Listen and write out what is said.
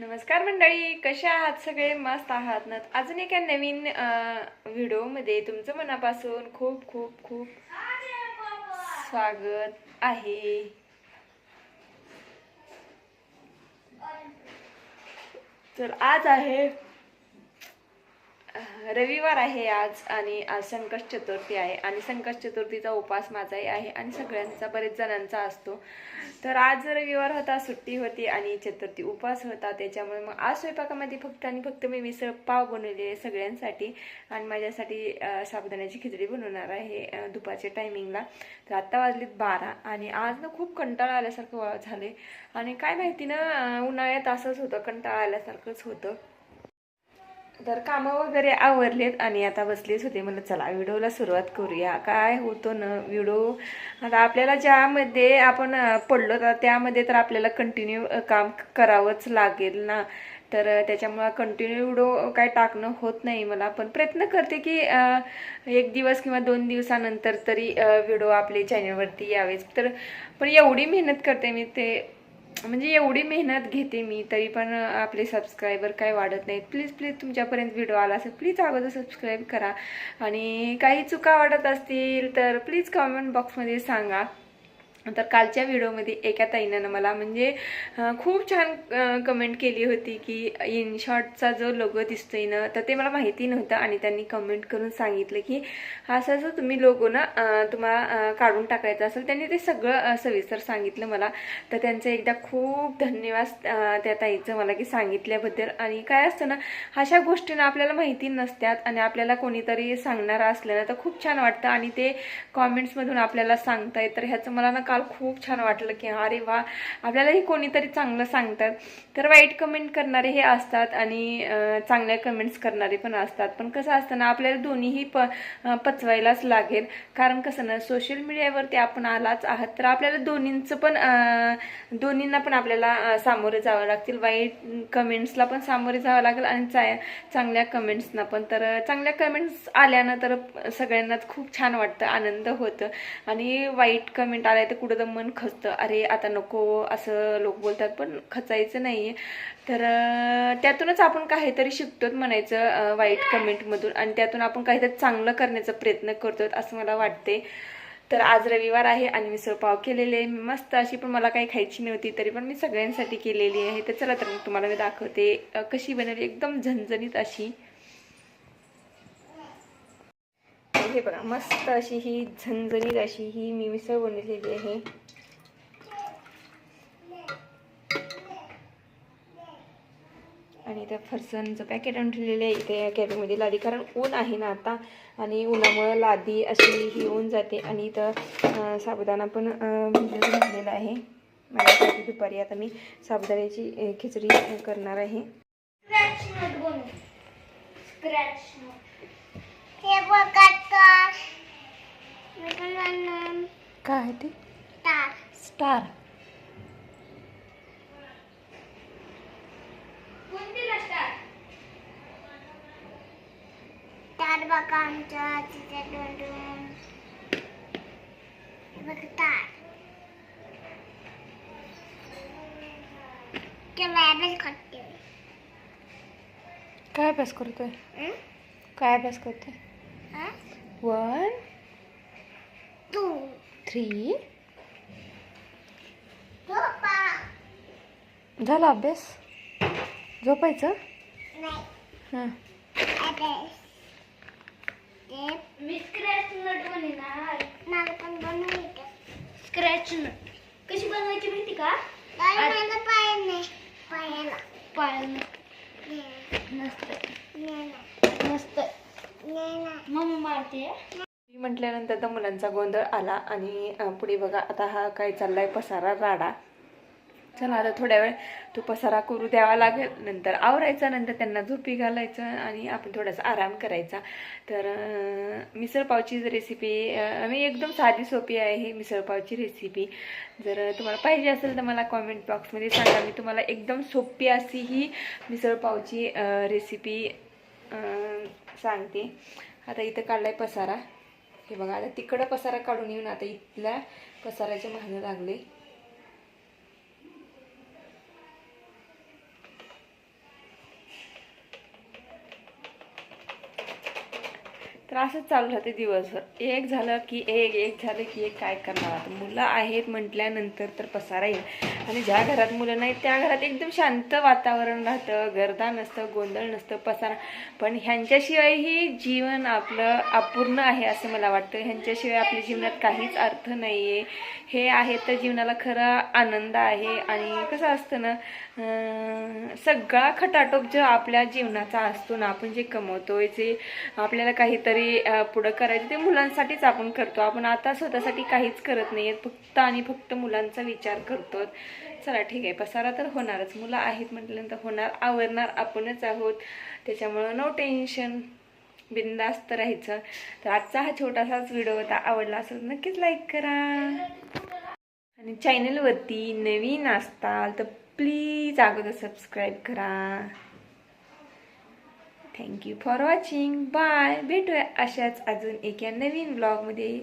नमस्कार मंडळी, कशा आहात सगळे? मस्त आहात ना? अजून एका नवीन व्हिडिओमध्ये तुमचं मनापासून खूप खूप खूप स्वागत आहे. तर आज आहे रविवार आहे आज, आणि आज संकष्ट चतुर्थी आहे. आणि संकष्ट चतुर्थीचा उपास माझाही आहे आणि सगळ्यांचा, बरेच जणांचा असतो. तर आज रविवार होता, सुट्टी होती आणि चतुर्थी उपास होता. त्याच्यामुळे मग आज स्वयंपाकामध्ये फक्त आणि फक्त मी मिसळ पाव बनवले आहे सगळ्यांसाठी, आणि माझ्यासाठी साबुदाण्याची खिचडी बनवणार आहे दुपारच्या टायमिंगला. तर आत्ता वाजलीत 12 आणि आज ना खूप कंटाळा आल्यासारखं झाले. आणि काय माहिती ना, उन्हाळ्यात असंच होतं, कंटाळा आल्यासारखंच होतं. तर कामं वगैरे आवरलेत आणि आता बसलेच होते. म्हणलं चला व्हिडिओला सुरुवात करूया. काय होतं ना, व्हिडिओ आता आपल्याला ज्यामध्ये आपण पडलो तर त्यामध्ये तर आपल्याला कंटिन्यू काम करावंच लागेल ना. तर त्याच्यामुळं कंटिन्यू व्हिडिओ काय टाकणं होत नाही मला, पण प्रयत्न करते की 1 दिवस किंवा 2 दिवसानंतर तरी व्हिडिओ आपले चॅनलवरती यावेच. तर पण एवढी मेहनत करते मी, ते म्हणजे एवढी मेहनत घेते मी, तरी पण आपले सबस्क्रायबर काय वाढत नाहीत. प्लीज प्लीज तुमच्यापर्यंत व्हिडिओ आला असेल, प्लीज अगोदर सबस्क्राईब करा. आणि काही चुका वाटत असतील तर प्लीज कमेंट बॉक्समध्ये सांगा. तर कालच्या व्हिडिओमध्ये एका ताईनं मला म्हणजे खूप छान कमेंट केली होती की इन शॉर्टचा जो लोगो दिसतोय ना, तर ते मला माहिती नव्हतं. आणि त्यांनी कमेंट करून सांगितलं की असं असं तुम्ही लोगो ना तुम्हाला काढून टाकायचं असेल. त्यांनी ते सगळं सविस्तर सांगितलं मला. तर त्यांचं एकदा खूप धन्यवाद त्या ताईचं मला की सांगितल्याबद्दल. आणि काय असतं ना, अशा गोष्टींना आपल्याला माहिती नसतात आणि आपल्याला कोणीतरी सांगणारं असलं ना तर खूप छान वाटतं. आणि ते कॉमेंट्समधून आपल्याला सांगतायत, तर ह्याचं मला ना काल खूप छान वाटलं की अरे वा, आपल्यालाही कोणीतरी चांगलं सांगतात. तर वाईट कमेंट करणारे हे असतात आणि चांगल्या कमेंट्स करणारे पण असतात. पण कसं असतं ना, आपल्याला दोन्हीही पचवायलाच लागेल. कारण कसं ना, सोशल मीडियावरती आपण आलाच आहात तर आपल्याला दोन्हींना पण आपल्याला सामोरे जावं लागतील. वाईट कमेंट्सला पण सामोरे जावं लागेल आणि चांगल्या कमेंट्सना पण. तर चांगल्या कमेंट्स आल्यानं तर सगळ्यांनाच खूप छान वाटतं, आनंद होतं. आणि वाईट कमेंट आलाय तर कुठं तर मन खचतं, अरे आता नको असं लोक बोलतात, पण खचायचं नाहीये. तर त्यातूनच आपण काहीतरी शिकतो म्हणायचं वाईट कमेंटमधून, आणि त्यातून आपण काहीतरी चांगलं करण्याचा प्रयत्न करतो असं मला वाटते. तर आज रविवार आहे आणि मिसळ पाव केलेले मस्त अशी, पण मला काही खायची नव्हती तरी पण मी सगळ्यांसाठी केलेली आहे. तर चला, तर तुम्हाला मी दाखवते कशी बनवली, एकदम झणझणीत अशी. हे बघा, मस्त अशी ही झणझणीत अशी ही मी मिसळ बनवलेली आहे. आणि त्या फरसाणचं पॅकेट आणून ठेवलेलं आहे इथे कॅबीमध्ये लादी, कारण ऊन आहे ना आता, आणि उन्हामुळं लादी अशी ही होऊन जाते. आणि इथं साबुदाणा पण भिजत घातलेला आहे माझ्यासाठी. दुपारी आता मी साबुदाण्याची खिचडी करणार आहे. काय आहे ते? स्टार. बघा आमच्या तिथे दोन बघतात करते. काय अभ्यास करतोय? काय अभ्यास करतोय? 1 2 3 झाला अभ्यास? झोपायचं? नाही. हां. मी स्क्रॅच नट बनवणार. मला पण बनवायचं स्क्रॅच नट. कशी बनवायची माहिती का? मला पायाला मस्त मम्मी मारते. मी म्हटल्यानंतर तर मुलांचा गोंधळ आला. आणि पुढे बघा आता हा काय चाललाय, पसारा राडा. चला, आता थोड्या वेळ तो पसारा करू द्यावा लागेल, नंतर आवरायचा, नंतर त्यांना झोपी घालायचं आणि आपण थोडासा आराम करायचा. तर मिसळपावची रेसिपी मी एकदम साधी सोपी आहे ही मिसळपावची रेसिपी. जर तुम्हाला पाहिजे असेल तर मला कॉमेंट बॉक्समध्ये सांगा, मी तुम्हाला एकदम सोपी अशी ही मिसळपावची रेसिपी सांगते. आता इथं काढलाय पसारा, हे बघा. आता तिकडं पसारा काढून येऊन आता इथल्या पसाराच्या मागं लागले. तर असंच चालू राहते दिवसभर, एक झालं की एक झालं की एक. काय करणार आता, मुलं आहेत म्हटल्यानंतर तर पसारा येईल. आणि ज्या घरात मुलं नाहीत त्या घरात एकदम शांत वातावरण राहतं, गर्दा नसतं, गोंधळ नसतं, पसारा. पण ह्यांच्याशिवायही जीवन आपलं अपूर्ण आहे असं मला वाटतं. ह्यांच्याशिवाय आपल्या जीवनात काहीच अर्थ नाही आहे. हे आहे तर जीवनाला खरा आनंद आहे. आणि कसं असतं ना, सगळा खटाटोप जो आपल्या जीवनाचा असतो ना, आपण जे कमवतोय, जे आपल्याला काहीतरी पुढं करायचं, ते मुलांसाठीच आपण करतो. आपण आता स्वतःसाठी काहीच करत नाही, फक्त आणि फक्त मुलांचा विचार करतो. चला ठीक आहे, पसारा तर होणारच, मुलं आहेत म्हटल्यानंतर होणार, आवरणार आपणच आहोत. त्याच्यामुळं नो टेन्शन, बिंदास्त राहायचं. तर आजचा हा छोटासाच व्हिडिओ होता. आवडला असेल नक्कीच लाईक करा. आणि चॅनलवरती नवीन असताल तर प्लीज अगोदर सबस्क्राईब करा. Thank you for watching. बाय. भेटूया अशाच अजून एका नवीन ब्लॉगमध्ये.